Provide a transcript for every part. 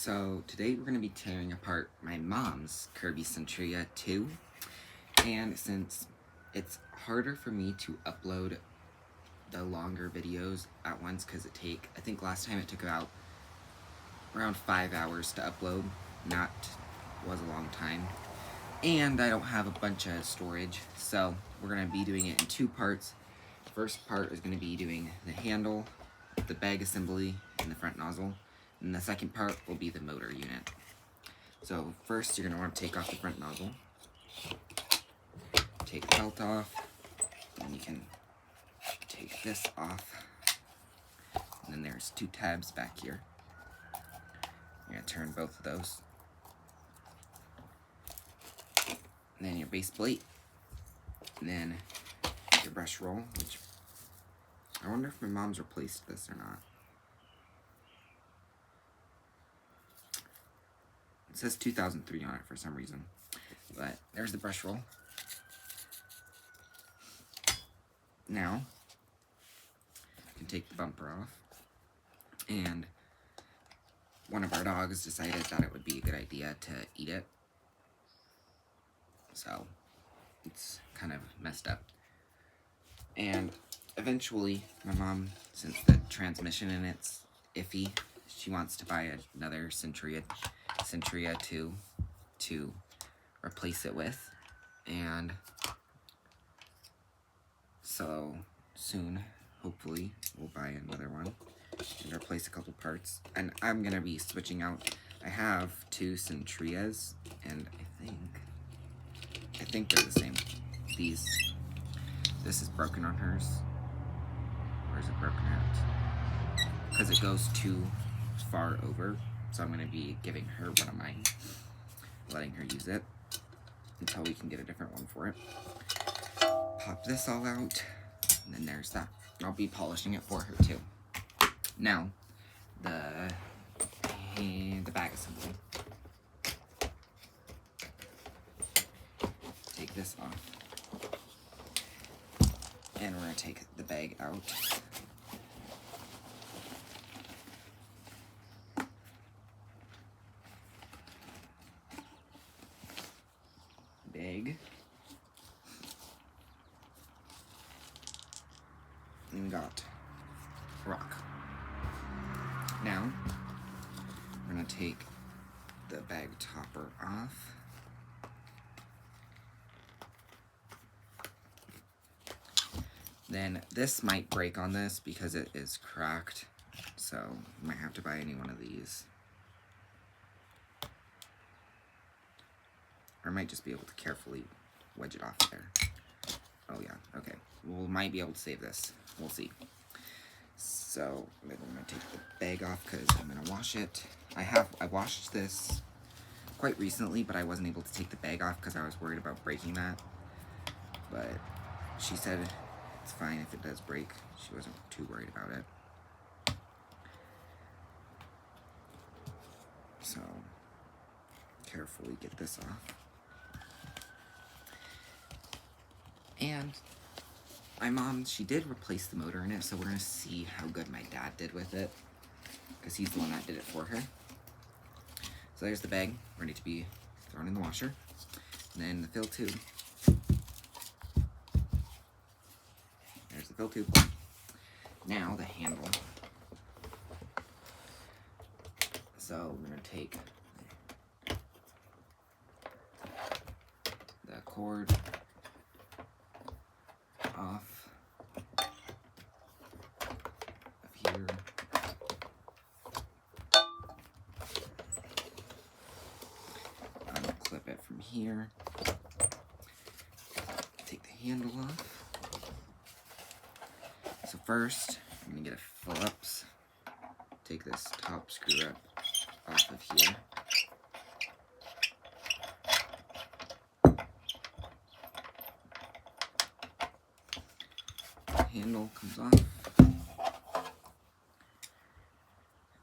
So today we're going to be tearing apart my mom's Kirby Sentria 2, and since it's harder for me to upload the longer videos at once because I think last time it took about around 5 hours to upload, and that was a long time, and I don't have a bunch of storage, so we're going to be doing it in 2 parts. The first part is going to be doing the handle, the bag assembly, and the front nozzle. And the second part will be the motor unit. So first you're going to want to take off the front nozzle. Take the belt off. And you can take this off. And then there's 2 tabs back here. You're going to turn both of those. And then your base plate. And then your brush roll, which I wonder if my mom's replaced this or not. It says 2003 on it for some reason, but there's the brush roll. Now, you can take the bumper off, and one of our dogs decided that it would be a good idea to eat it, so it's kind of messed up. And eventually, my mom, since the transmission in it's iffy, she wants to buy another Sentria 2 to replace it with, and so soon, hopefully, we'll buy another one and replace a couple parts. And I'm gonna be switching out. I have 2 Sentrias, and I think they're the same. This is broken on hers. Where's it broken at? Because it goes too far over. So I'm going to be giving her one of mine, letting her use it until we can get a different one for it. Pop this all out, and then there's that. I'll be polishing it for her too. Now, the bag assembly. Take this off, and we're going to take the bag out. Bag, and got rock. Now we're going to take the bag topper off. Then this might break on this because it is cracked, so you might have to buy any one of these. Or I might just be able to carefully wedge it off there. Oh yeah, okay. We might be able to save this. We'll see. So I'm gonna take the bag off because I'm gonna wash it. I washed this quite recently, but I wasn't able to take the bag off because I was worried about breaking that. But she said it's fine if it does break. She wasn't too worried about it. So carefully get this off. And my mom, she did replace the motor in it, so we're going to see how good my dad did with it, because he's the one that did it for her. So there's the bag, ready to be thrown in the washer. And then the fill tube. There's the fill tube. Now the handle. So we're going to take the cord off of here. Unclip it from here. Take the handle off. So first, I'm going to get a Phillips. Take this top screw up off of here. Handle comes off,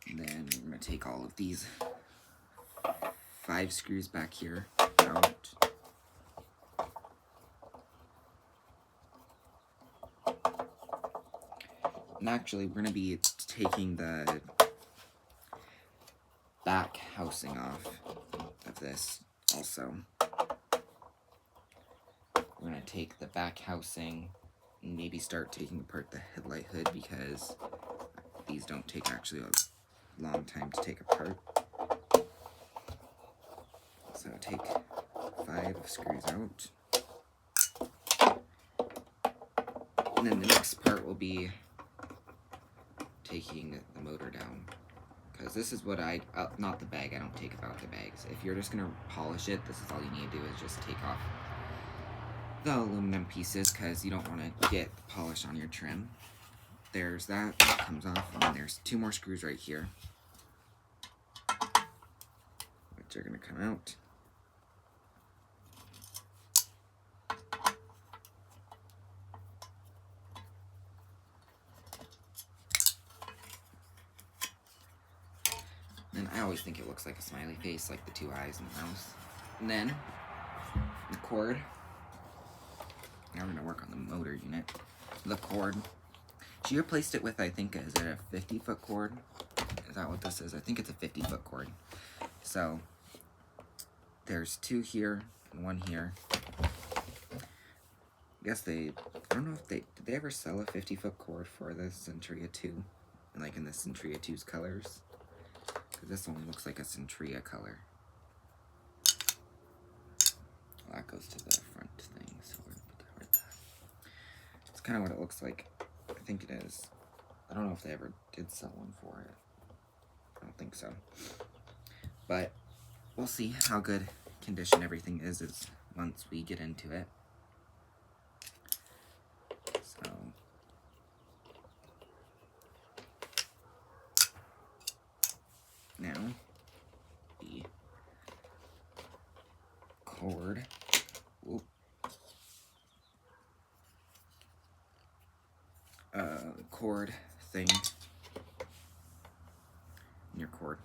and then I'm going to take all of these 5 screws back here out. And actually we're going to be taking the back housing off of this also. We're going to take the back housing and maybe start taking apart the headlight hood, because these don't take actually a long time to take apart. So take 5 screws out. And then the next part will be taking the motor down. Because this is what not the bag, I don't take about the bags. If you're just going to polish it, this is all you need to do, is just take off the aluminum pieces, because you don't want to get the polish on your trim. There's that comes off, and then there's 2 more screws right here, which are going to come out. And I always think it looks like a smiley face, like the 2 eyes and the mouth. And then the cord. Now we're going to work on the motor unit. The cord. She replaced it with, I think, is it a 50-foot cord? Is that what this is? I think it's a 50-foot cord. So there's 2 here and 1 here. I guess I don't know if did they ever sell a 50-foot cord for the Sentria 2? Like in the Sentria 2's colors? Because this one looks like a Sentria color. Well, that goes to the front thing, so we're going to put that right there. It's kind of what it looks like. I think it is. I don't know if they ever did sell one for it. I don't think so. But we'll see how good condition everything is once we get into it. So now the cord. Cord thing in your cord.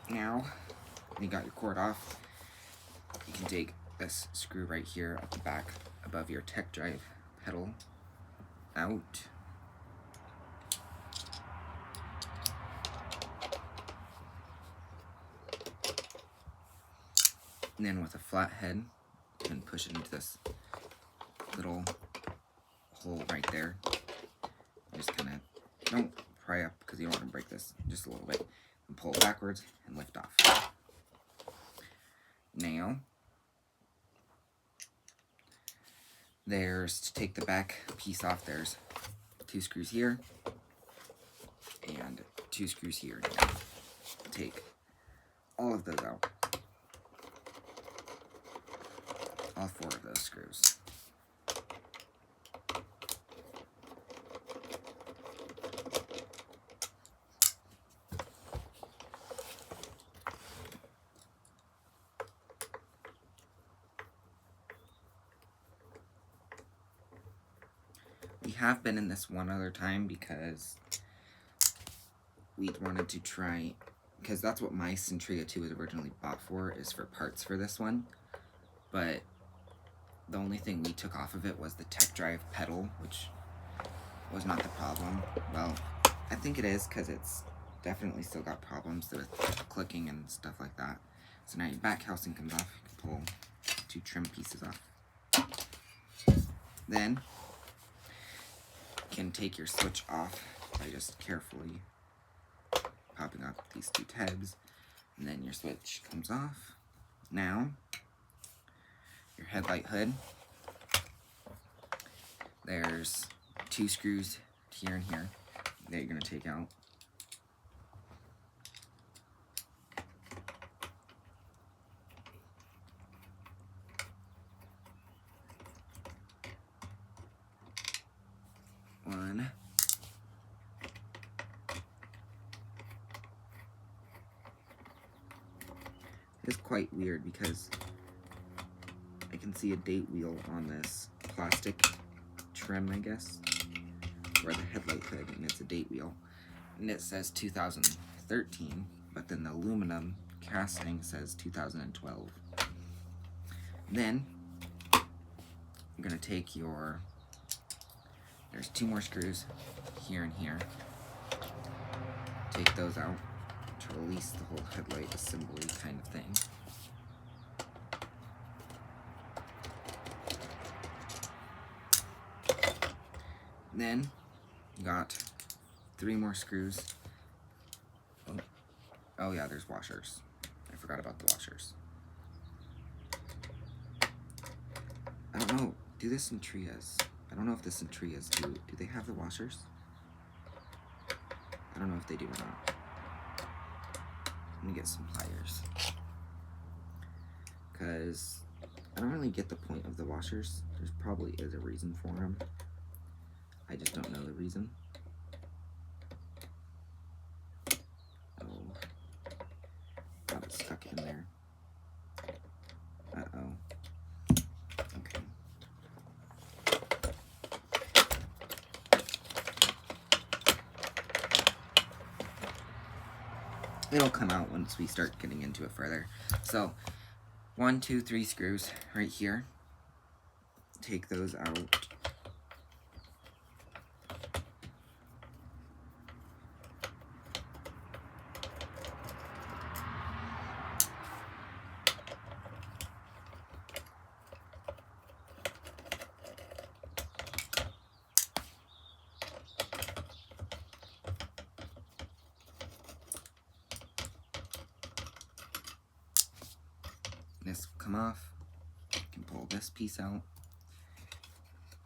Now, when you got your cord off, you can take this screw right here at the back above your tech drive pedal out. And then with a flat head, you can push it into this little hole right there. Just kind of, don't pry up because you don't want to break this, just a little bit. And pull it backwards and lift off. Now, to take the back piece off, there's 2 screws here and 2 screws here. Now, take all of those out. All 4 of those screws. We have been in this one other time because we wanted to try, because that's what my Sentria 2 was originally bought for, is for parts for this one. But the only thing we took off of it was the tech drive pedal, which was not the problem. Well, I think it is, because it's definitely still got problems with clicking and stuff like that. So now your back housing comes off. You can pull 2 trim pieces off. Then you can take your switch off by just carefully popping out these 2 tabs, and then your switch comes off. Now, your headlight hood. There's 2 screws here and here that you're going to take out. One. It's quite weird because I can see a date wheel on this plastic trim, I guess, or the headlight hood, and it's a date wheel. And it says 2013, but then the aluminum casting says 2012. Then, I'm going to take your there's 2 more screws here and here. Take those out to release the whole headlight assembly kind of thing. Then you got 3 more screws. Oh yeah, there's washers. I forgot about the washers. I don't know. Do the sentrias? I don't know if the sentrias do they have the washers? I don't know if they do or not. Let me get some pliers. Because I don't really get the point of the washers. There's probably is a reason for them. I just don't know the reason. Oh. Got it stuck in there. Uh-oh. Okay. It'll come out once we start getting into it further. So, 1, 2, 3 screws right here. Take those out. This will come off. You can pull this piece out,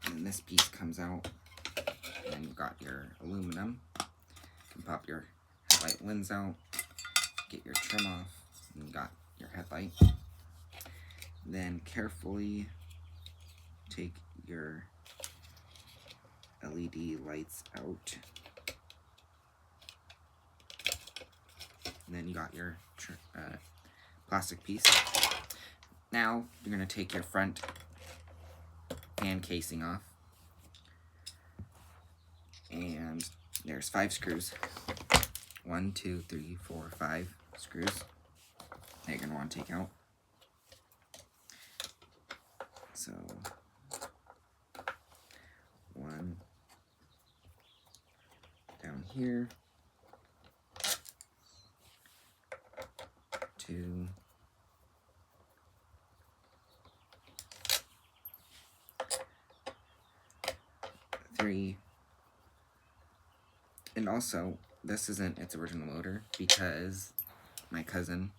and this piece comes out, and then you've got your aluminum. You can pop your headlight lens out, get your trim off, and you got your headlight. Then carefully take your LED lights out, and then you got your plastic piece. Now, you're going to take your front fan casing off. And there's 5 screws. 1, 2, 3, 4, 5 screws that you're going to want to take out. So, 1 down here. 2. 3. And also, this isn't its original motor because my cousin,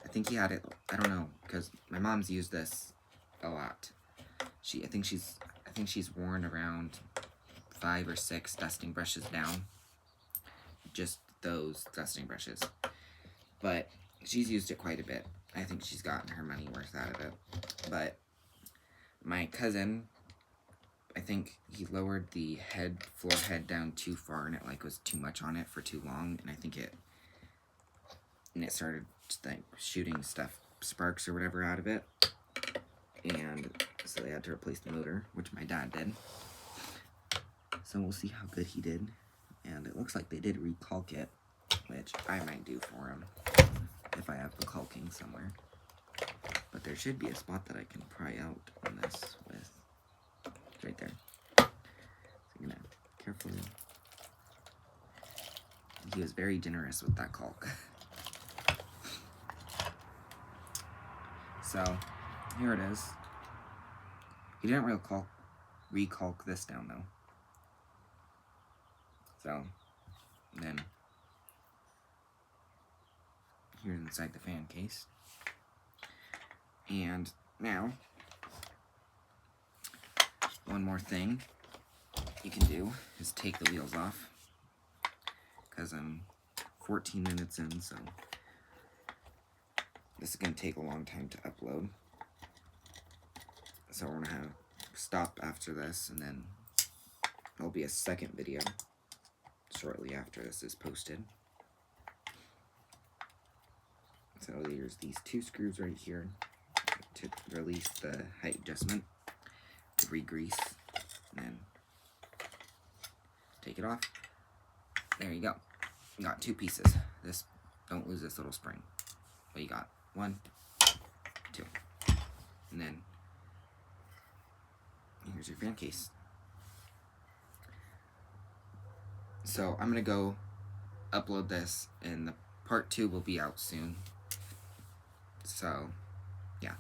I think he had it, I don't know, because my mom's used this a lot. I think she's worn around 5 or 6 dusting brushes down. Just those dusting brushes. But she's used it quite a bit. I think she's gotten her money worth out of it. But my cousin, I think he lowered the floor head down too far, and it like was too much on it for too long, and I think it started like shooting sparks or whatever out of it, and so they had to replace the motor, which my dad did. So we'll see how good he did, and it looks like they did recalc it, which I might do for him if I have the caulking somewhere. But there should be a spot that I can pry out on this with. Right there. So I'm gonna carefully. He was very generous with that caulk. So here it is. He didn't recalc this down though. So then here's inside the fan case. And now, one more thing you can do is take the wheels off, because I'm 14 minutes in, so this is going to take a long time to upload. So we're going to have stop after this, and then there'll be a second video shortly after this is posted. So there's these 2 screws right here to release the height adjustment. Re-grease, and then take it off. There you go. You got 2 pieces. Don't lose this little spring. But you got 1, 2, and then here's your fan case. So I'm gonna go upload this, and the part 2 will be out soon. So, yeah.